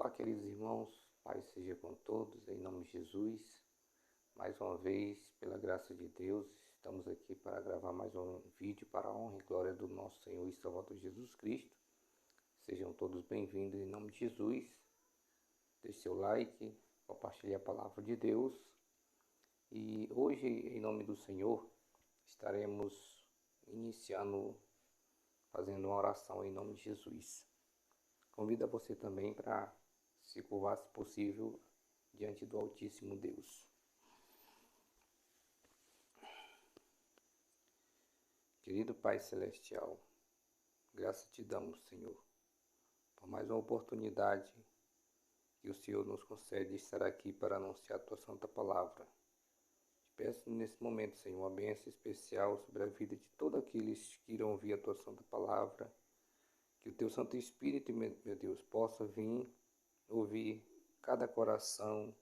Olá, queridos irmãos, paz seja com todos, em nome de Jesus. Mais uma vez, pela graça de Deus, estamos aqui para gravar mais um vídeo para a honra e glória do nosso Senhor e Salvador Jesus Cristo. Sejam todos bem-vindos em nome de Jesus. Deixe seu like, compartilhe a palavra de Deus. E hoje, em nome do Senhor, estaremos fazendo uma oração em nome de Jesus. Convido a você também para se curvar, se possível, diante do Altíssimo Deus. Querido Pai Celestial, graças te damos, Senhor, por mais uma oportunidade que o Senhor nos concede de estar aqui para anunciar a tua santa palavra. Te peço nesse momento, Senhor, uma bênção especial sobre a vida de todos aqueles que irão ouvir a tua santa palavra. Que o teu Santo Espírito, meu Deus, possa vir ouvir cada coração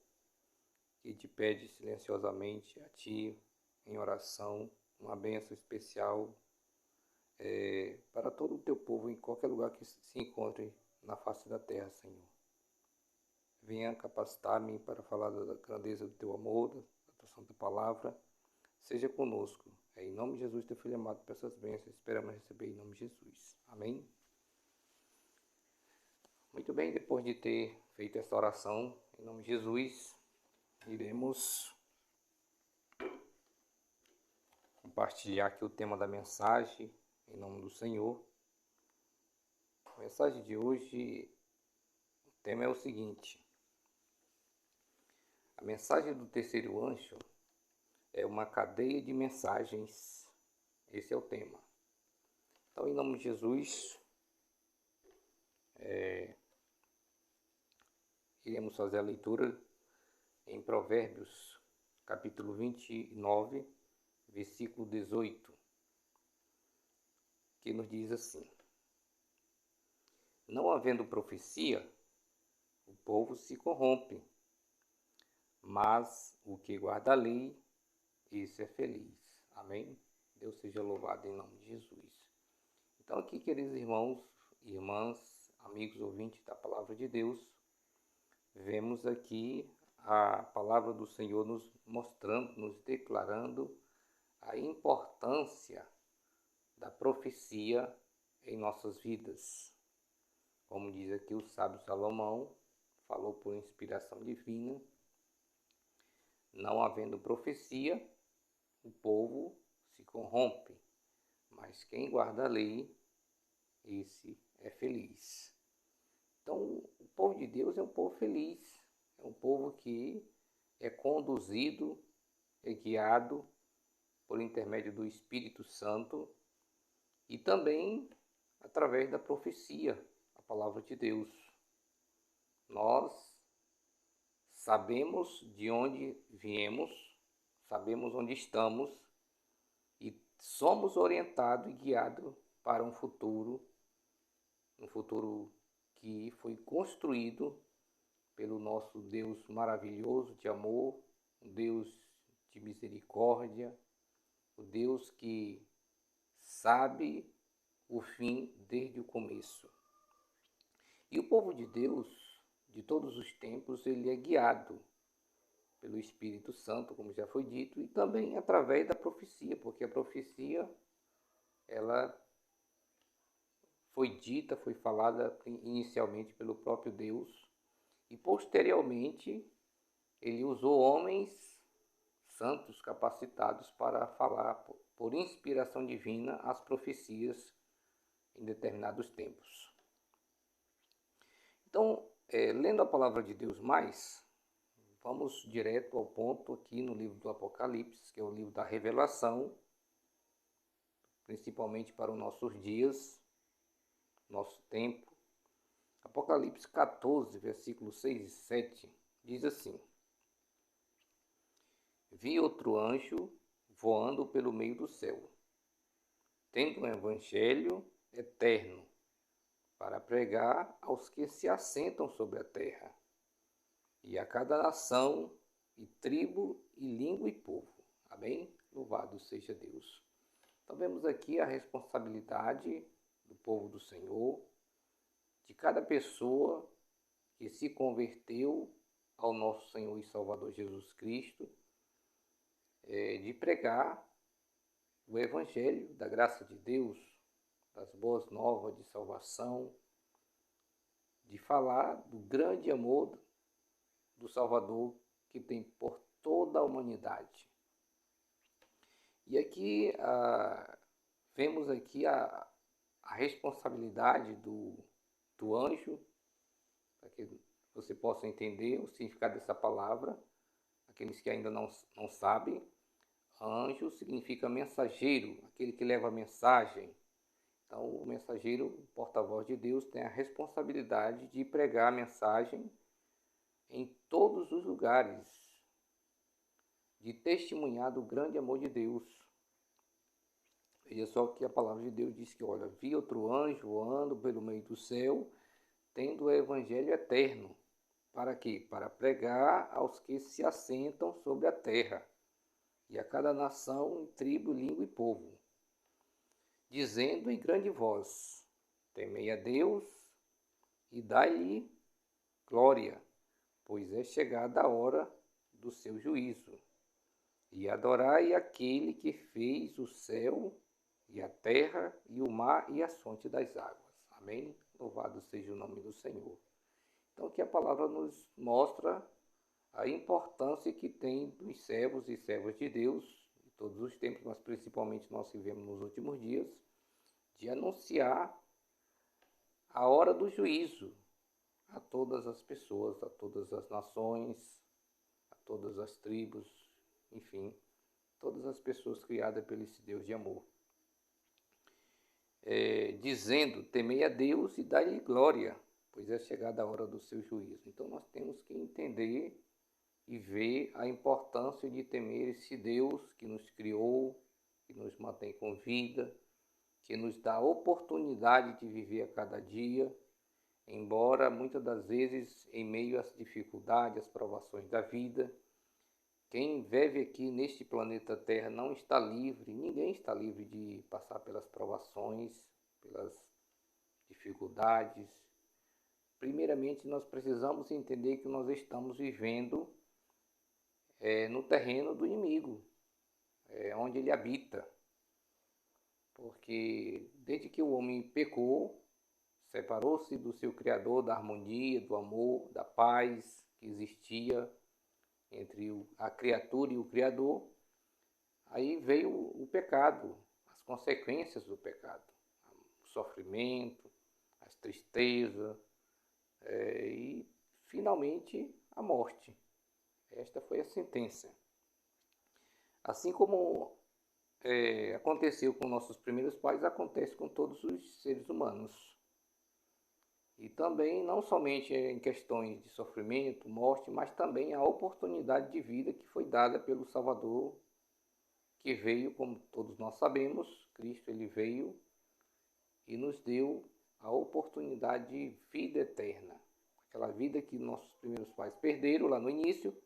que te pede silenciosamente a ti, em oração, uma bênção especial para todo o teu povo, em qualquer lugar que se encontre na face da terra, Senhor. Venha capacitar-me para falar da grandeza do teu amor, da tua santa palavra. Seja conosco. É em nome de Jesus, teu Filho amado, por essas bênçãos, esperamos receber em nome de Jesus. Amém? Muito bem, depois de ter feito essa oração, em nome de Jesus, iremos compartilhar aqui o tema da mensagem, em nome do Senhor. A mensagem de hoje, o tema é o seguinte: a mensagem do terceiro anjo é uma cadeia de mensagens. Esse é o tema. Então, em nome de Jesus, iremos fazer a leitura em Provérbios, capítulo 29, versículo 18, que nos diz assim: não havendo profecia, o povo se corrompe, mas o que guarda a lei, esse é feliz. Amém? Deus seja louvado em nome de Jesus. Então aqui, queridos irmãos, irmãs, amigos ouvintes da palavra de Deus, vemos aqui a palavra do Senhor nos mostrando, nos declarando a importância da profecia em nossas vidas. Como diz aqui o sábio Salomão, falou por inspiração divina: não havendo profecia, o povo se corrompe, mas quem guarda a lei, esse é feliz. Então, o povo de Deus é um povo feliz, é um povo que é conduzido, é guiado por intermédio do Espírito Santo e também através da profecia, a palavra de Deus. Nós sabemos de onde viemos, sabemos onde estamos e somos orientados e guiados para um futuro que foi construído pelo nosso Deus maravilhoso de amor, um Deus de misericórdia, o Deus que sabe o fim desde o começo. E o povo de Deus, de todos os tempos, ele é guiado pelo Espírito Santo, como já foi dito, e também através da profecia, porque a profecia, ela foi dita, foi falada inicialmente pelo próprio Deus, e posteriormente ele usou homens santos capacitados para falar por inspiração divina as profecias em determinados tempos. Então, lendo a palavra de Deus mais, vamos direto ao ponto aqui no livro do Apocalipse, que é o livro da revelação, principalmente para os nossos dias, nosso tempo. Apocalipse 14, versículos 6 e 7, diz assim: vi outro anjo voando pelo meio do céu, tendo um evangelho eterno para pregar aos que se assentam sobre a terra, e a cada nação, e tribo, e língua e povo. Amém? Louvado seja Deus. Então vemos aqui a responsabilidade do povo do Senhor, de cada pessoa que se converteu ao nosso Senhor e Salvador Jesus Cristo, de pregar o Evangelho da graça de Deus, das boas novas de salvação, de falar do grande amor do Salvador que tem por toda a humanidade. E aqui vemos aqui a responsabilidade do anjo, para que você possa entender o significado dessa palavra. Aqueles que ainda não sabem, anjo significa mensageiro, aquele que leva a mensagem. Então, o mensageiro, o porta-voz de Deus, tem a responsabilidade de pregar a mensagem em todos os lugares, de testemunhar do grande amor de Deus. Veja só que a palavra de Deus diz que, olha, vi outro anjo voando pelo meio do céu, tendo o evangelho eterno. Para quê? Para pregar aos que se assentam sobre a terra, e a cada nação, tribo, língua e povo, dizendo em grande voz: temei a Deus e dai-lhe glória, pois é chegada a hora do seu juízo. E adorai aquele que fez o céu e a terra e o mar e as fontes das águas. Amém? Louvado seja o nome do Senhor. Então, que a palavra nos mostra a importância que tem dos servos e servas de Deus, de todos os tempos, mas principalmente nós vivemos nos últimos dias, de anunciar a hora do juízo a todas as pessoas, a todas as nações, a todas as tribos, enfim, todas as pessoas criadas pelo esse Deus de amor. Dizendo, temei a Deus e dai-lhe glória, pois é chegada a hora do seu juízo. Então nós temos que entender e ver a importância de temer esse Deus que nos criou, que nos mantém com vida, que nos dá a oportunidade de viver a cada dia, embora muitas das vezes em meio às dificuldades, às provações da vida. Quem vive aqui neste planeta Terra não está livre, ninguém está livre de passar pelas provações, pelas dificuldades. Primeiramente, nós precisamos entender que nós estamos vivendo no terreno do inimigo, onde ele habita. Porque desde que o homem pecou, separou-se do seu Criador, da harmonia, do amor, da paz que existia entre a criatura e o Criador, aí veio o pecado, as consequências do pecado, o sofrimento, as tristezas e finalmente a morte. Esta foi a sentença. Assim como aconteceu com nossos primeiros pais, acontece com todos os seres humanos. E também, não somente em questões de sofrimento, morte, mas também a oportunidade de vida que foi dada pelo Salvador, que veio, como todos nós sabemos, Cristo ele veio e nos deu a oportunidade de vida eterna. Aquela vida que nossos primeiros pais perderam lá no início,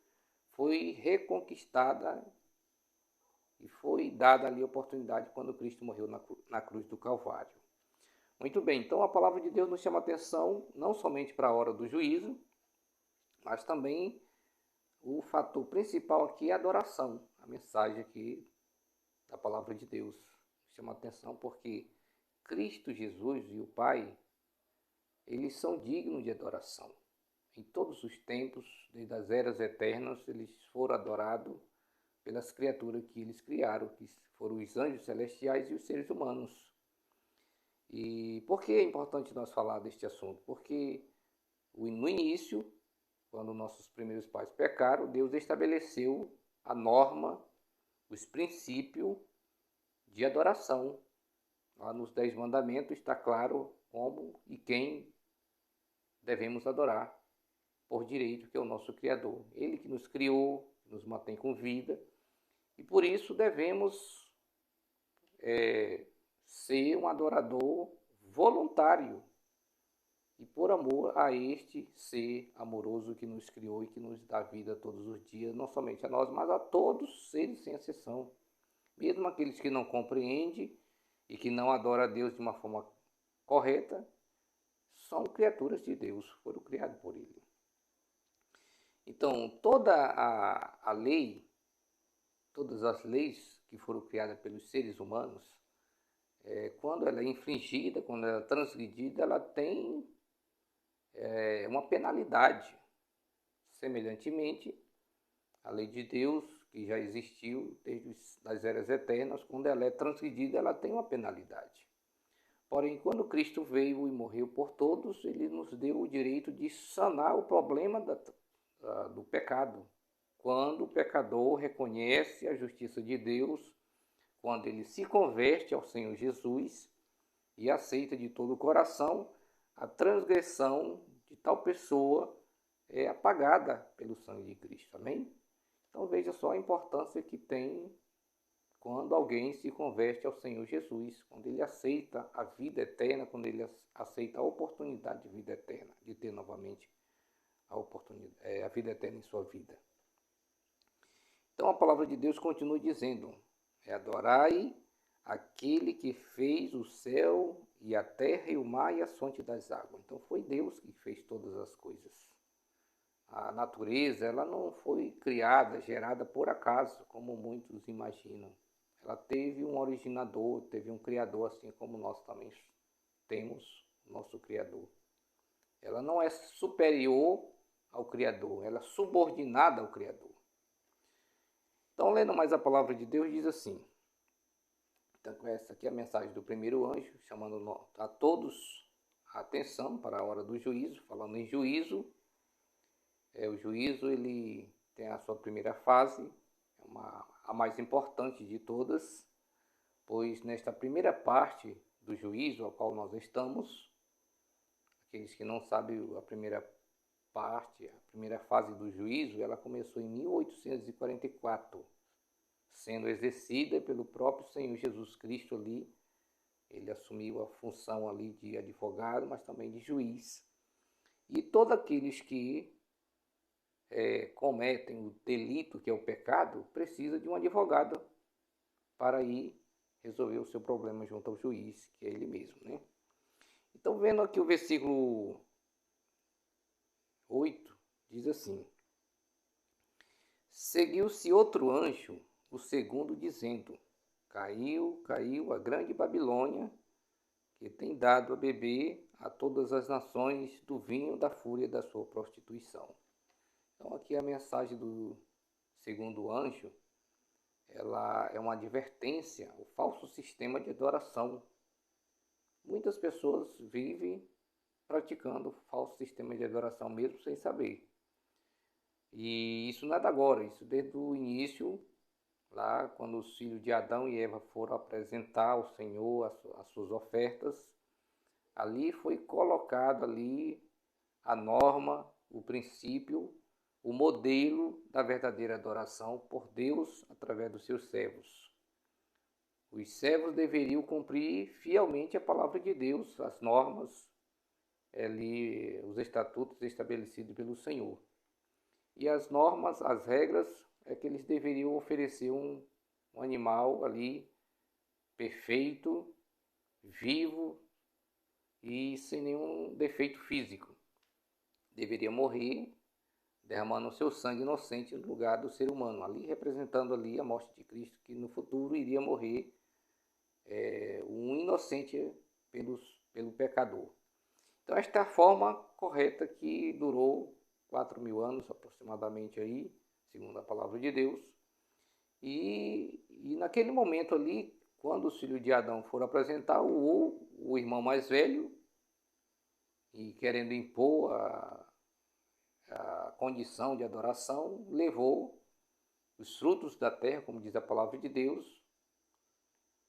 foi reconquistada e foi dada ali a oportunidade quando Cristo morreu na cruz do Calvário. Muito bem, então a palavra de Deus nos chama a atenção não somente para a hora do juízo, mas também o fator principal aqui é a adoração. A mensagem aqui da palavra de Deus chama a atenção porque Cristo Jesus e o Pai, eles são dignos de adoração. Em todos os tempos, desde as eras eternas, eles foram adorados pelas criaturas que eles criaram, que foram os anjos celestiais e os seres humanos. E por que é importante nós falar deste assunto? Porque no início, quando nossos primeiros pais pecaram, Deus estabeleceu a norma, os princípios de adoração. Lá nos 10 mandamentos está claro como e quem devemos adorar por direito, que é o nosso Criador. Ele que nos criou, nos mantém com vida, e por isso devemos ser um adorador voluntário e por amor a este ser amoroso que nos criou e que nos dá vida todos os dias, não somente a nós, mas a todos os seres sem exceção. Mesmo aqueles que não compreendem e que não adoram a Deus de uma forma correta, são criaturas de Deus, foram criados por Ele. Então, toda a lei, todas as leis que foram criadas pelos seres humanos, quando ela é infringida, quando ela é transgredida, ela tem uma penalidade. Semelhantemente, a lei de Deus, que já existiu desde as eras eternas, quando ela é transgredida, ela tem uma penalidade. Porém, quando Cristo veio e morreu por todos, ele nos deu o direito de sanar o problema do pecado. Quando o pecador reconhece a justiça de Deus, quando ele se converte ao Senhor Jesus e aceita de todo o coração, a transgressão de tal pessoa é apagada pelo sangue de Cristo. Amém? Então veja só a importância que tem quando alguém se converte ao Senhor Jesus, quando ele aceita a vida eterna, quando ele aceita a oportunidade de vida eterna, de ter novamente a vida eterna em sua vida. Então a palavra de Deus continua dizendo: adorai aquele que fez o céu e a terra e o mar e as fontes das águas. Então foi Deus que fez todas as coisas. A natureza, ela não foi criada, gerada por acaso, como muitos imaginam. Ela teve um originador, teve um criador, assim como nós também temos nosso criador. Ela não é superior ao criador, ela é subordinada ao criador. Então, lendo mais a palavra de Deus, diz assim. Então, essa aqui é a mensagem do primeiro anjo, chamando a todos a atenção para a hora do juízo. Falando em juízo, o juízo ele tem a sua primeira fase, a mais importante de todas, pois nesta primeira parte do juízo ao qual nós estamos, aqueles que não sabem, a primeira parte, a primeira fase do juízo, ela começou em 1844, sendo exercida pelo próprio Senhor Jesus Cristo ali. Ele assumiu a função ali de advogado, mas também de juiz. E todos aqueles que cometem o delito, que é o pecado, precisa de um advogado para ir resolver o seu problema junto ao juiz, que é ele mesmo, né? Então, vendo aqui o versículo 8, diz assim: seguiu-se outro anjo, o segundo, dizendo: caiu, caiu a grande Babilônia, que tem dado a beber a todas as nações do vinho da fúria da sua prostituição. Então aqui a mensagem do segundo anjo, ela é uma advertência ao falso sistema de adoração. Muitas pessoas vivem praticando o falso sistema de adoração mesmo sem saber. E isso não é de agora, isso desde o início, lá quando os filhos de Adão e Eva foram apresentar ao Senhor as suas ofertas, ali foi colocado ali a norma, o princípio, o modelo da verdadeira adoração por Deus através dos seus servos. Os servos deveriam cumprir fielmente a palavra de Deus, as normas, ali, os estatutos estabelecidos pelo Senhor. E as normas, as regras, é que eles deveriam oferecer um animal ali perfeito, vivo e sem nenhum defeito físico. Deveria morrer derramando o seu sangue inocente no lugar do ser humano, ali representando ali a morte de Cristo, que no futuro iria morrer um inocente pelo pecador. Então esta é a forma correta que durou 4.000 anos aproximadamente aí, segundo a palavra de Deus. E naquele momento ali, quando os filhos de Adão foram apresentar, o irmão mais velho, e querendo impor a condição de adoração, levou os frutos da terra, como diz a palavra de Deus.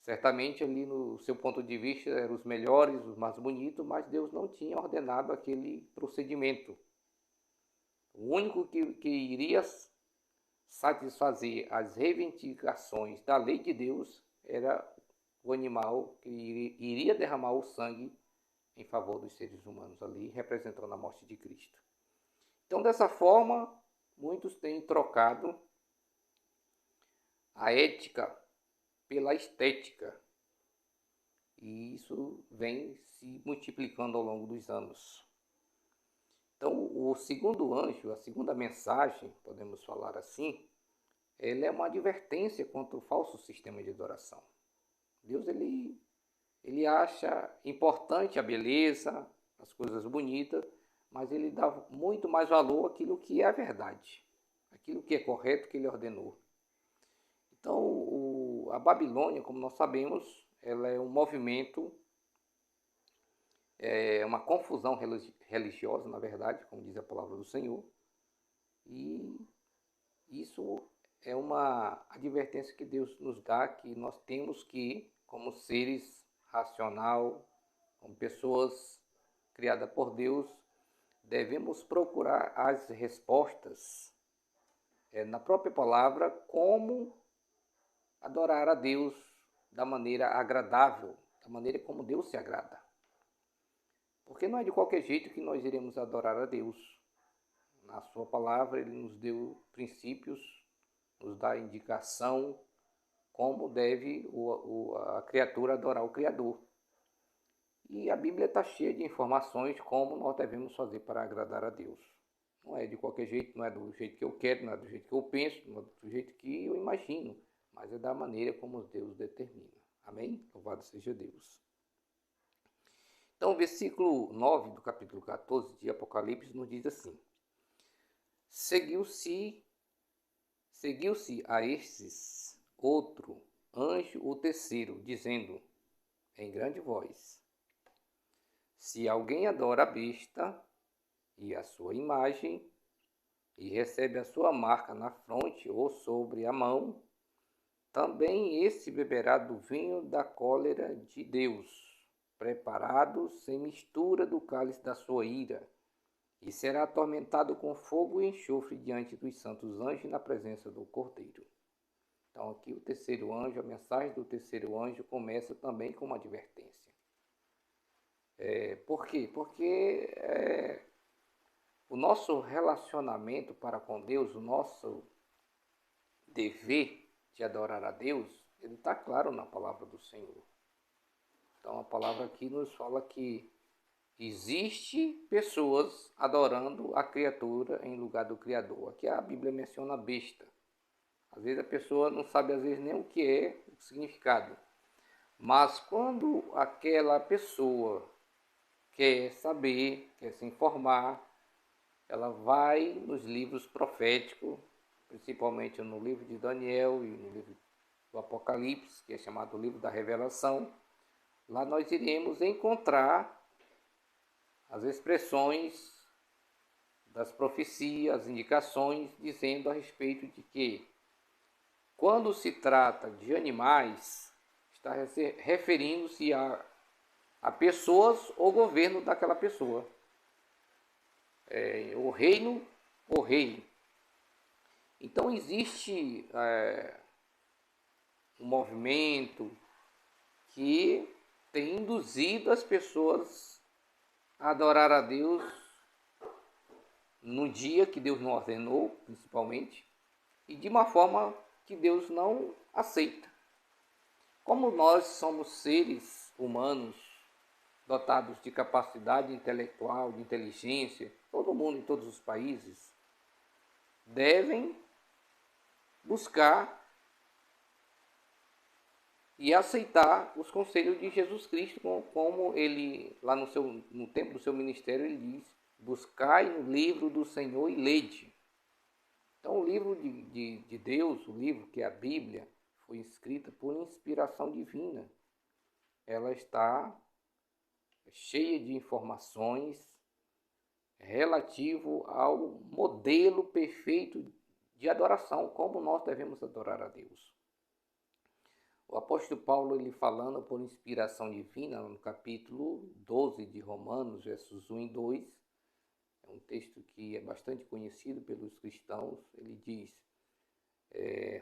Certamente ali no seu ponto de vista eram os melhores, os mais bonitos, mas Deus não tinha ordenado aquele procedimento. O único que iria satisfazer as reivindicações da lei de Deus era o animal que iria derramar o sangue em favor dos seres humanos ali, representando a morte de Cristo. Então, dessa forma, muitos têm trocado a ética pela estética. E isso vem se multiplicando ao longo dos anos. Então, o segundo anjo, a segunda mensagem, podemos falar assim, ele é uma advertência contra o falso sistema de adoração. Deus, ele acha importante a beleza, as coisas bonitas, mas ele dá muito mais valor àquilo que é a verdade, aquilo que é correto, que ele ordenou. Então, a Babilônia, como nós sabemos, ela é um movimento, é uma confusão religiosa, na verdade, como diz a palavra do Senhor, e isso é uma advertência que Deus nos dá, que nós temos que, como seres racional, como pessoas criadas por Deus, devemos procurar as respostas na própria palavra, como adorar a Deus da maneira agradável, da maneira como Deus se agrada. Porque não é de qualquer jeito que nós iremos adorar a Deus. Na sua palavra, ele nos deu princípios, nos dá indicação como deve a criatura adorar o Criador. E a Bíblia está cheia de informações como nós devemos fazer para agradar a Deus. Não é de qualquer jeito, não é do jeito que eu quero, não é do jeito que eu penso, não é do jeito que eu imagino, mas é da maneira como Deus determina. Amém? Louvado seja Deus. Então, o versículo 9 do capítulo 14 de Apocalipse nos diz assim: Seguiu-se a estes outro anjo, o terceiro, dizendo em grande voz: Se alguém adora a besta e a sua imagem, e recebe a sua marca na fronte ou sobre a mão, também esse beberá do vinho da cólera de Deus, preparado sem mistura do cálice da sua ira, e será atormentado com fogo e enxofre diante dos santos anjos na presença do Cordeiro. Então aqui o terceiro anjo, a mensagem do terceiro anjo começa também com uma advertência. Por quê? Porque o nosso relacionamento para com Deus, o nosso dever de adorar a Deus, ele está claro na palavra do Senhor. Então a palavra aqui nos fala que existe pessoas adorando a criatura em lugar do Criador. Aqui a Bíblia menciona a besta. Às vezes a pessoa não sabe às vezes nem o que é o significado. Mas quando aquela pessoa quer saber, quer se informar, ela vai nos livros proféticos, principalmente no livro de Daniel e no livro do Apocalipse, que é chamado o livro da Revelação. Lá nós iremos encontrar as expressões das profecias, as indicações, dizendo a respeito de que, quando se trata de animais, está referindo-se a pessoas ou governo daquela pessoa. O reino ou rei. Então existe um movimento que tem induzido as pessoas a adorar a Deus no dia que Deus não ordenou, principalmente, e de uma forma que Deus não aceita. Como nós somos seres humanos dotados de capacidade intelectual, de inteligência, todo mundo em todos os países devem buscar e aceitar os conselhos de Jesus Cristo, como ele, lá no tempo do seu ministério, ele diz: buscai no livro do Senhor e lede. Então, o livro de Deus, o livro que é a Bíblia, foi escrita por inspiração divina. Ela está cheia de informações relativo ao modelo perfeito de adoração, como nós devemos adorar a Deus. O apóstolo Paulo, ele falando por inspiração divina, no capítulo 12 de Romanos, versos 1 e 2, é um texto que é bastante conhecido pelos cristãos. Ele diz: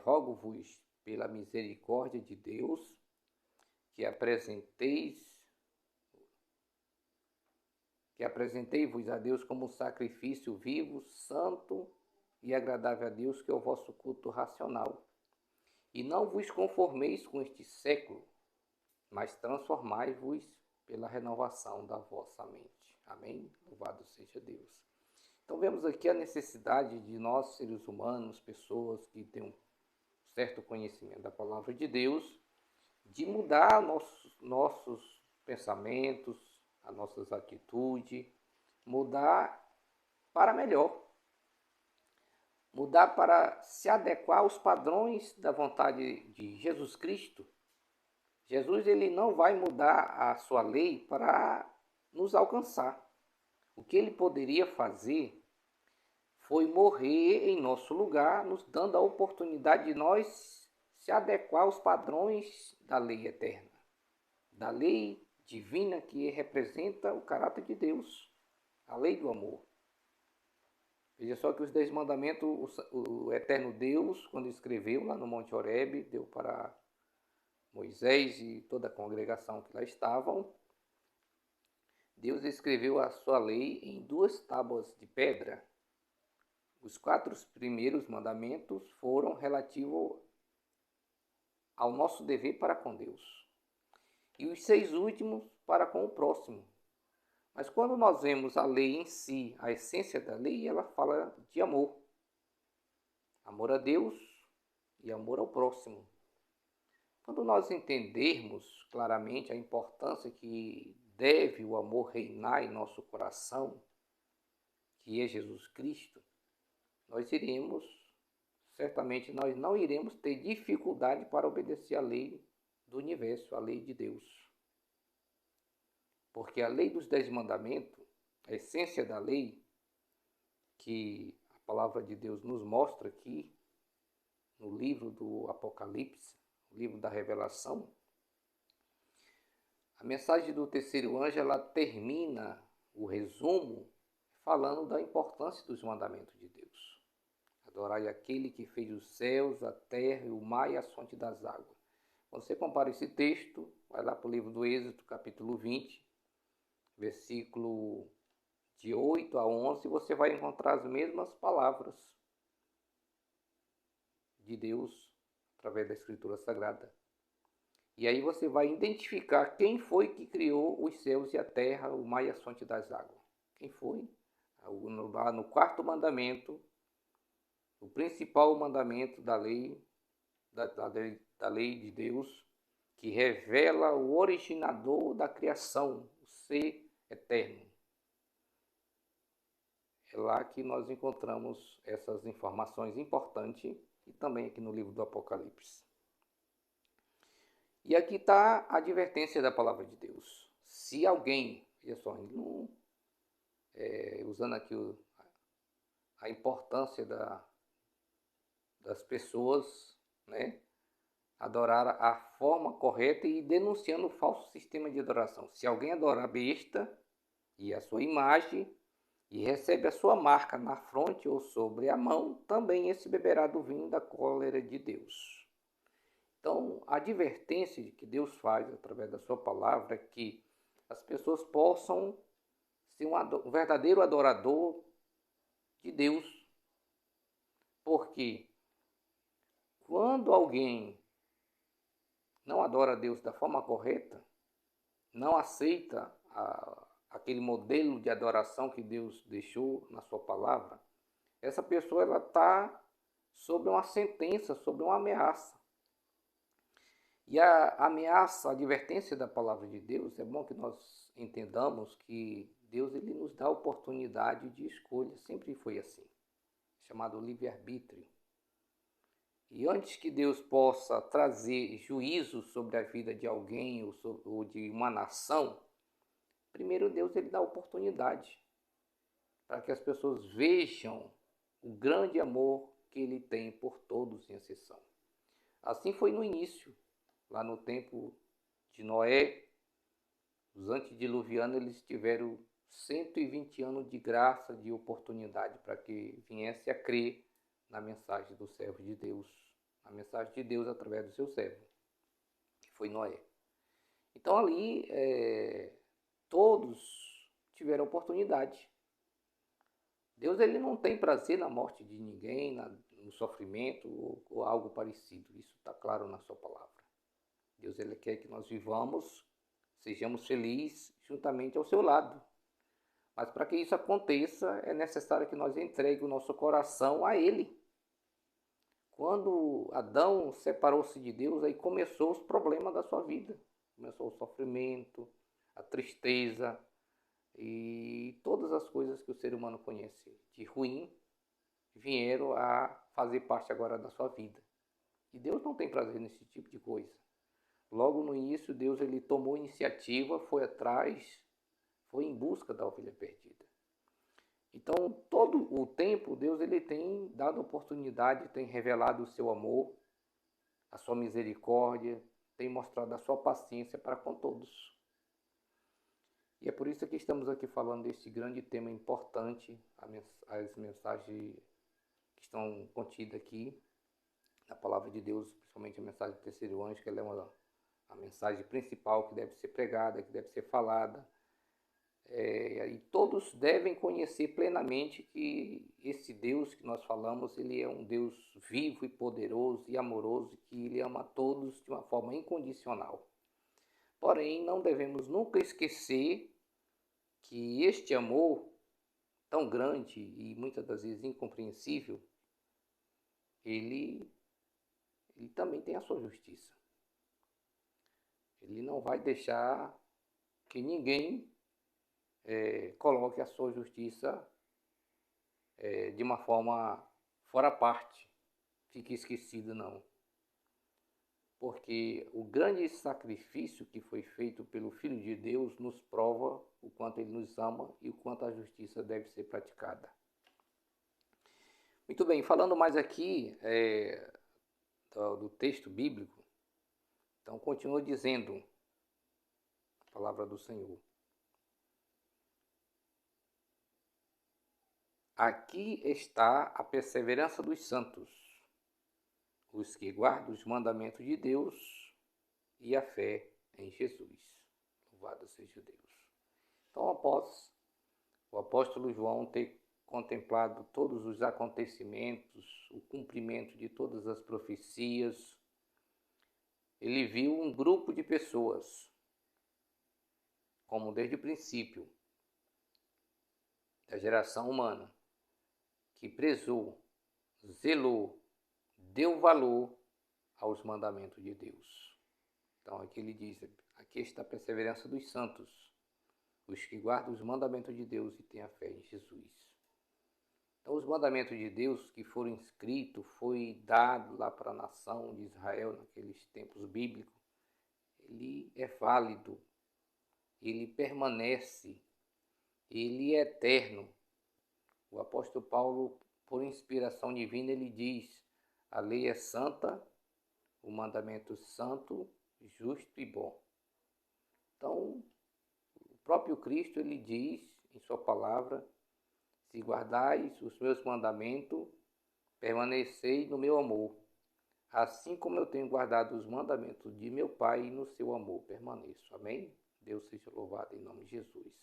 rogo-vos pela misericórdia de Deus, que apresentei-vos a Deus como sacrifício vivo, santo e agradável a Deus, que é o vosso culto racional. E não vos conformeis com este século, mas transformai-vos pela renovação da vossa mente. Amém? Louvado seja Deus. Então vemos aqui a necessidade de nós, seres humanos, pessoas que têm um certo conhecimento da palavra de Deus, de mudar nossos pensamentos, as nossas atitudes, mudar para melhor, mudar para se adequar aos padrões da vontade de Jesus Cristo. Jesus ele não vai mudar a sua lei para nos alcançar. O que ele poderia fazer foi morrer em nosso lugar, nos dando a oportunidade de nós se adequar aos padrões da lei eterna, da lei divina que representa o caráter de Deus, a lei do amor. Veja só que os 10 mandamentos, o eterno Deus, quando escreveu lá no Monte Horebe, deu para Moisés e toda a congregação que lá estavam. Deus escreveu a sua lei em 2 tábuas de pedra. Os 4 primeiros mandamentos foram relativos ao nosso dever para com Deus. E os 6 últimos para com o próximo. Mas quando nós vemos a lei em si, a essência da lei, ela fala de amor. Amor a Deus e amor ao próximo. Quando nós entendermos claramente a importância que deve o amor reinar em nosso coração, que é Jesus Cristo, certamente nós não iremos ter dificuldade para obedecer a lei do universo, a lei de Deus. Porque a lei dos 10 mandamentos, a essência da lei, que a palavra de Deus nos mostra aqui, no livro do Apocalipse, o livro da Revelação, a mensagem do terceiro anjo, ela termina o resumo falando da importância dos mandamentos de Deus. Adorai aquele que fez os céus, a terra, o mar e as fontes das águas. Quando você compara esse texto, vai lá para o livro do Êxodo, capítulo 20, versículo de 8 a 11, você vai encontrar as mesmas palavras de Deus através da Escritura Sagrada. E aí você vai identificar quem foi que criou os céus e a terra, o mar e as fontes das águas. Quem foi? Lá no 4º mandamento, o principal mandamento da lei de Deus, que revela o originador da criação, o ser eterno. É lá que nós encontramos essas informações importantes e também aqui no livro do Apocalipse. E aqui está a advertência da palavra de Deus. Se alguém, olha só, usando aqui a importância das pessoas, né, adorar a forma correta e denunciando o falso sistema de adoração. Se alguém adorar a besta e a sua imagem e recebe a sua marca na fronte ou sobre a mão, também esse beberá do vinho da cólera de Deus. Então, a advertência que Deus faz através da sua palavra é que as pessoas possam ser um verdadeiro adorador de Deus. Porque quando alguém não adora a Deus da forma correta, não aceita aquele modelo de adoração que Deus deixou na sua palavra, essa pessoa está sob uma sentença, sob uma ameaça. E a ameaça, a advertência da palavra de Deus, é bom que nós entendamos que Deus ele nos dá a oportunidade de escolha, sempre foi assim, chamado livre-arbítrio. E antes que Deus possa trazer juízo sobre a vida de alguém ou de uma nação, primeiro Deus ele dá oportunidade para que as pessoas vejam o grande amor que ele tem por todos, sem exceção. Assim foi no início, lá no tempo de Noé, os antediluvianos eles tiveram 120 anos de graça, de oportunidade para que viesse a crer na mensagem do servo de Deus, a mensagem de Deus através do seu servo, que foi Noé. Então ali todos tiveram oportunidade. Deus ele não tem prazer na morte de ninguém, no sofrimento ou algo parecido. Isso está claro na sua palavra. Deus ele quer que nós vivamos, sejamos felizes juntamente ao seu lado. Mas para que isso aconteça, é necessário que nós entreguemos o nosso coração a Ele. Quando Adão separou-se de Deus, aí começou os problemas da sua vida. Começou o sofrimento, a tristeza e todas as coisas que o ser humano conhece de ruim vieram a fazer parte agora da sua vida. E Deus não tem prazer nesse tipo de coisa. Logo no início, Deus ele tomou iniciativa, foi atrás, foi em busca da ovelha perdida. Então, todo o tempo, Deus ele tem dado oportunidade, tem revelado o seu amor, a sua misericórdia, tem mostrado a sua paciência para com todos. E é por isso que estamos aqui falando deste grande tema importante, as mensagens que estão contidas aqui na palavra de Deus, principalmente a mensagem do terceiro anjo, que ela é a mensagem principal que deve ser pregada, que deve ser falada. E todos devem conhecer plenamente que esse Deus que nós falamos, ele é um Deus vivo e poderoso e amoroso, que ele ama a todos de uma forma incondicional. Porém, não devemos nunca esquecer que este amor tão grande e muitas das vezes incompreensível, ele também tem a sua justiça. Ele não vai deixar que ninguém coloque a sua justiça de uma forma fora parte, fique esquecido, não. Porque o grande sacrifício que foi feito pelo Filho de Deus nos prova o quanto ele nos ama e o quanto a justiça deve ser praticada. Muito bem, falando mais aqui do texto bíblico, então continua dizendo a palavra do Senhor. Aqui está a perseverança dos santos, os que guardam os mandamentos de Deus e a fé em Jesus. Louvado seja Deus. Então, após o apóstolo João ter contemplado todos os acontecimentos, o cumprimento de todas as profecias, ele viu um grupo de pessoas, como desde o princípio da geração humana, que prezou, zelou, deu valor aos mandamentos de Deus. Então aqui ele diz, aqui está a perseverança dos santos, os que guardam os mandamentos de Deus e têm a fé em Jesus. Então os mandamentos de Deus que foram escritos, foi dado lá para a nação de Israel naqueles tempos bíblicos, ele é válido, ele permanece, ele é eterno. O apóstolo Paulo, por inspiração divina, ele diz, a lei é santa, o mandamento santo, justo e bom. Então, o próprio Cristo, ele diz em sua palavra, se guardais os meus mandamentos, permanecei no meu amor. Assim como eu tenho guardado os mandamentos de meu Pai, no seu amor permaneço. Amém? Deus seja louvado em nome de Jesus.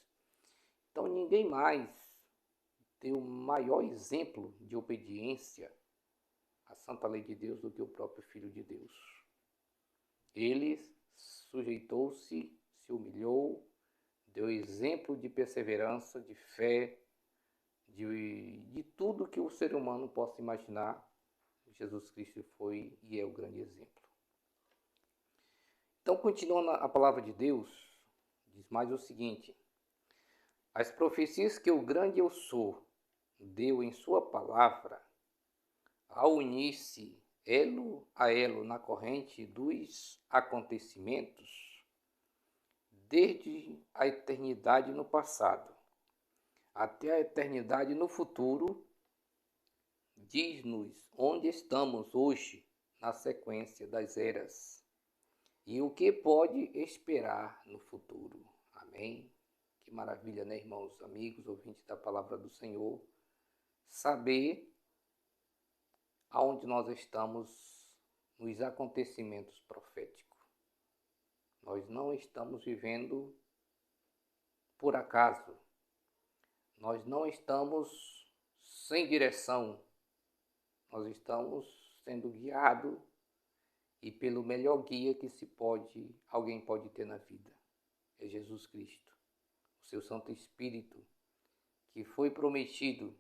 Então, ninguém mais tem o maior exemplo de obediência à santa lei de Deus do que o próprio Filho de Deus. Ele sujeitou-se, se humilhou, deu exemplo de perseverança, de fé, de tudo que o ser humano possa imaginar. Jesus Cristo foi e é o grande exemplo. Então, continuando a palavra de Deus, diz mais o seguinte: as profecias que o grande eu sou deu em sua palavra, ao unir-se elo a elo na corrente dos acontecimentos, desde a eternidade no passado até a eternidade no futuro, diz-nos onde estamos hoje na sequência das eras e o que pode esperar no futuro. Amém? Que maravilha, né, irmãos, amigos, ouvintes da palavra do Senhor, saber aonde nós estamos nos acontecimentos proféticos. Nós não estamos vivendo por acaso. Nós não estamos sem direção. Nós estamos sendo guiados e pelo melhor guia que alguém pode ter na vida. É Jesus Cristo, o seu Santo Espírito, que foi prometido.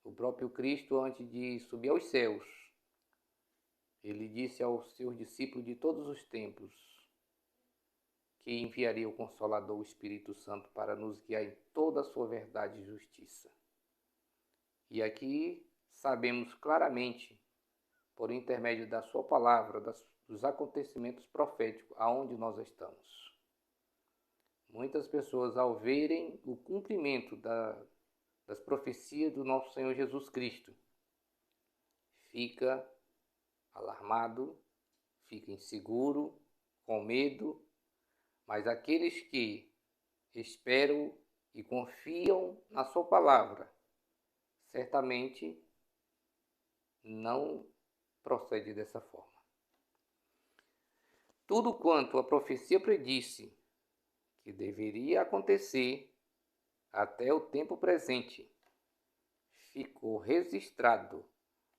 O próprio Cristo, antes de subir aos céus, ele disse aos seus discípulos de todos os tempos que enviaria o Consolador, o Espírito Santo, para nos guiar em toda a sua verdade e justiça. E aqui sabemos claramente, por intermédio da sua palavra, dos acontecimentos proféticos, aonde nós estamos. Muitas pessoas, ao verem o cumprimento das profecias do nosso Senhor Jesus Cristo, fica alarmado, fica inseguro, com medo, mas aqueles que esperam e confiam na sua palavra, certamente não procede dessa forma. Tudo quanto a profecia predisse que deveria acontecer até o tempo presente ficou registrado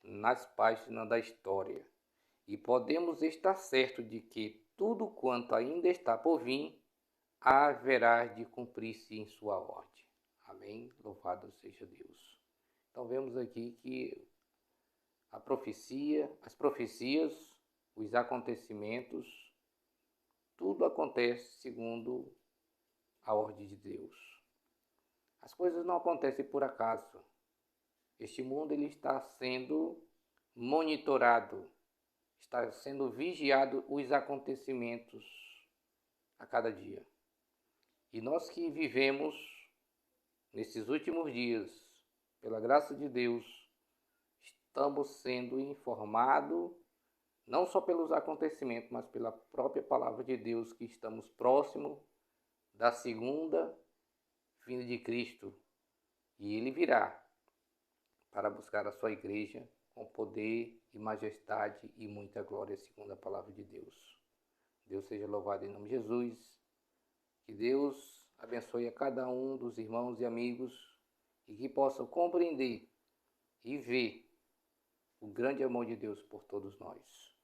nas páginas da história, e podemos estar certos de que tudo quanto ainda está por vir haverá de cumprir-se em sua ordem. Amém? Louvado seja Deus. Então vemos aqui que as profecias, os acontecimentos, tudo acontece segundo a ordem de Deus. As coisas não acontecem por acaso. Este mundo ele está sendo monitorado, está sendo vigiado os acontecimentos a cada dia. E nós que vivemos nesses últimos dias, pela graça de Deus, estamos sendo informados, não só pelos acontecimentos, mas pela própria palavra de Deus, que estamos próximos da segunda vinda de Cristo. E ele virá para buscar a sua igreja com poder e majestade e muita glória, segundo a palavra de Deus. Deus seja louvado em nome de Jesus. Que Deus abençoe a cada um dos irmãos e amigos e que possam compreender e ver o grande amor de Deus por todos nós.